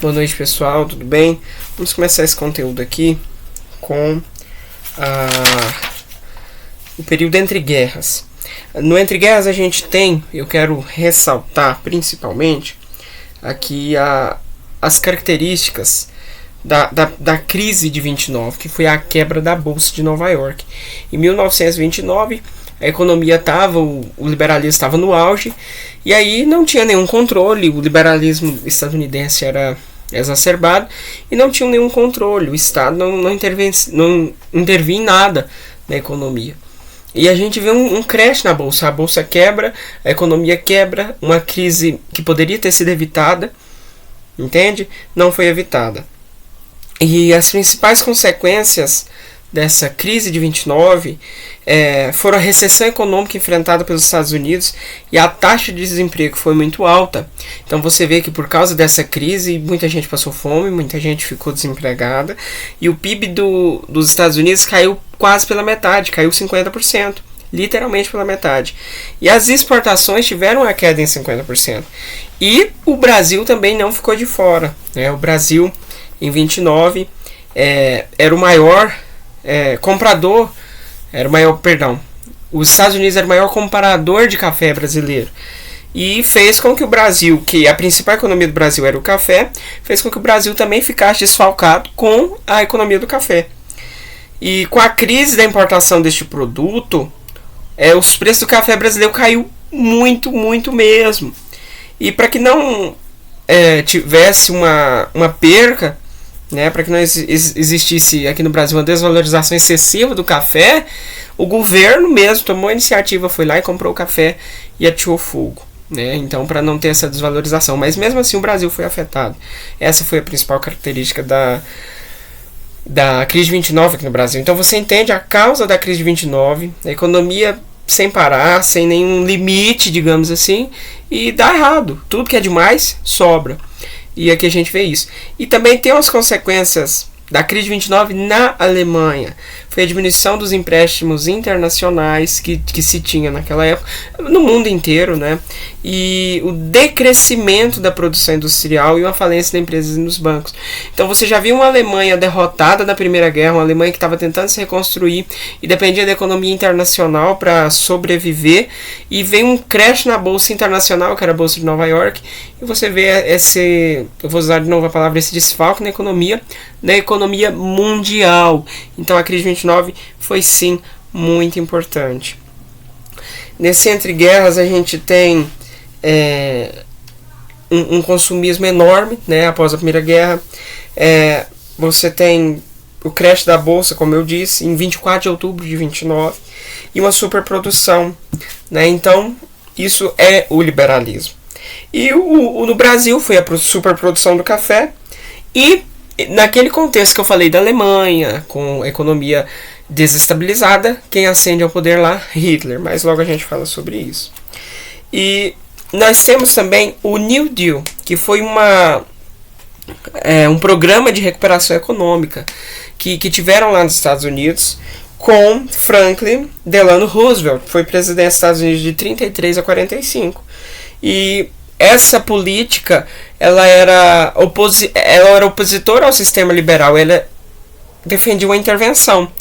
Boa noite, pessoal, tudo bem? Vamos começar esse conteúdo aqui com o período entre guerras. No entre guerras a gente tem, eu quero ressaltar principalmente aqui as características da crise de 29, que foi a quebra da Bolsa de Nova York. Em 1929, a economia estava, o liberalismo estava no auge, e aí não tinha nenhum controle, o liberalismo estadunidense era exacerbado e não tinha nenhum controle, o Estado não intervinha em nada na economia. E a gente vê um crash na Bolsa, a Bolsa quebra, a economia quebra, uma crise que poderia ter sido evitada, entende? Não foi evitada. E as principais consequências dessa crise de 29 foram a recessão econômica enfrentada pelos Estados Unidos e a taxa de desemprego foi muito alta. Então você vê que por causa dessa crise muita gente passou fome, muita gente ficou desempregada e o PIB dos Estados Unidos caiu quase pela metade, caiu 50%, literalmente pela metade. E as exportações tiveram uma queda em 50%. E o Brasil também não ficou de fora, né? O Brasil em 29 era o maior comprador, os Estados Unidos era o maior comprador de café brasileiro. E fez com que o Brasil, que a principal economia do Brasil era o café, fez com que o Brasil também ficasse desfalcado com a economia do café. E com a crise da importação deste produto, os preços do café brasileiro caiu muito, muito mesmo. E para que não tivesse uma perca, né, para que não existisse aqui no Brasil uma desvalorização excessiva do café, o governo mesmo tomou a iniciativa, foi lá e comprou o café e ateou fogo, né? Então, para não ter essa desvalorização, mas mesmo assim o Brasil foi afetado. Essa foi a principal característica da crise de 29 aqui no Brasil. Então você entende a causa da crise de 29, a economia sem parar, sem nenhum limite, digamos assim, e dá errado. Tudo que é demais sobra. E aqui a gente vê isso. E também tem as consequências da crise de 29 na Alemanha. Foi a diminuição dos empréstimos internacionais que se tinha naquela época, no mundo inteiro, né? E o decrescimento da produção industrial e uma falência das empresas e nos bancos. Então você já viu uma Alemanha derrotada na Primeira Guerra, uma Alemanha que estava tentando se reconstruir e dependia da economia internacional para sobreviver, e vem um crash na Bolsa Internacional, que era a Bolsa de Nova York, e você vê eu vou usar de novo a palavra, esse desfalque na economia mundial. Então a crise de 29 foi sim muito importante. Nesse entre guerras a gente tem um consumismo enorme, né? Após a Primeira Guerra, você tem o crash da Bolsa, como eu disse, em 24 de outubro de 29, e uma superprodução, né? Então isso é o liberalismo. E no Brasil foi a superprodução do café, e naquele contexto que eu falei da Alemanha, com a economia desestabilizada, quem ascende ao poder lá? Hitler, mas logo a gente fala sobre isso. E nós temos também o New Deal, que foi um programa de recuperação econômica que tiveram lá nos Estados Unidos com Franklin Delano Roosevelt, que foi presidente dos Estados Unidos de 33 a 45. E essa política ela era opositora ao sistema liberal, ela defendia uma intervenção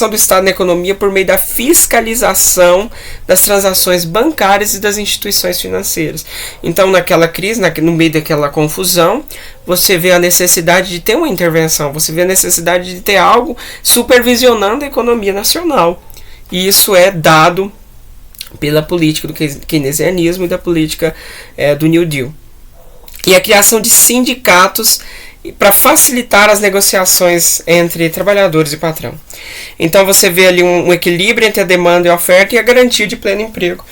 do Estado na economia por meio da fiscalização das transações bancárias e das instituições financeiras. Então, naquela crise, no meio daquela confusão, você vê a necessidade de ter uma intervenção, você vê a necessidade de ter algo supervisionando a economia nacional. E isso é dado pela política do keynesianismo e da política do New Deal. E a criação de sindicatos para facilitar as negociações entre trabalhadores e patrão. Então você vê ali um equilíbrio entre a demanda e a oferta e a garantia de pleno emprego.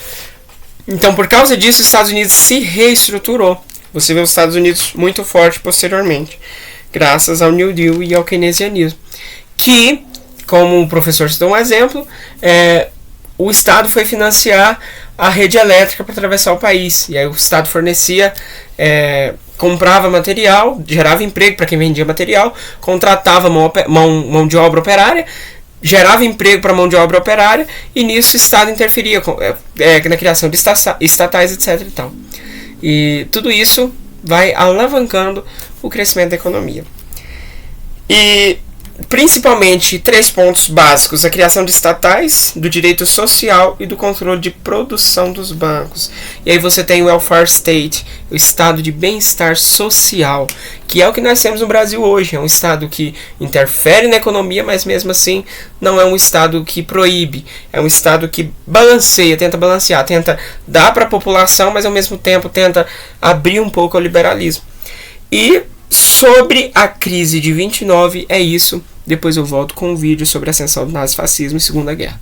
Então, por causa disso, os Estados Unidos se reestruturou. Você vê os Estados Unidos muito forte posteriormente, graças ao New Deal e ao keynesianismo. Que, como o professor citou um exemplo, o Estado foi financiar a rede elétrica para atravessar o país. E aí o Estado fornecia, comprava material, gerava emprego para quem vendia material, contratava mão de obra operária, gerava emprego para mão de obra operária, e nisso o Estado interferia na criação de estatais, etc. E tal. E tudo isso vai alavancando o crescimento da economia. E principalmente 3 pontos básicos: a criação de estatais, do direito social e do controle de produção dos bancos. E aí você tem o welfare state, o estado de bem-estar social, que é o que nós temos no Brasil hoje. É um estado que interfere na economia, mas mesmo assim não é um estado que proíbe. É um estado que balanceia, tenta balancear, tenta dar para a população, mas ao mesmo tempo tenta abrir um pouco ao liberalismo. E sobre a crise de 29 é isso. Depois eu volto com um vídeo sobre a ascensão do nazifascismo e Segunda Guerra.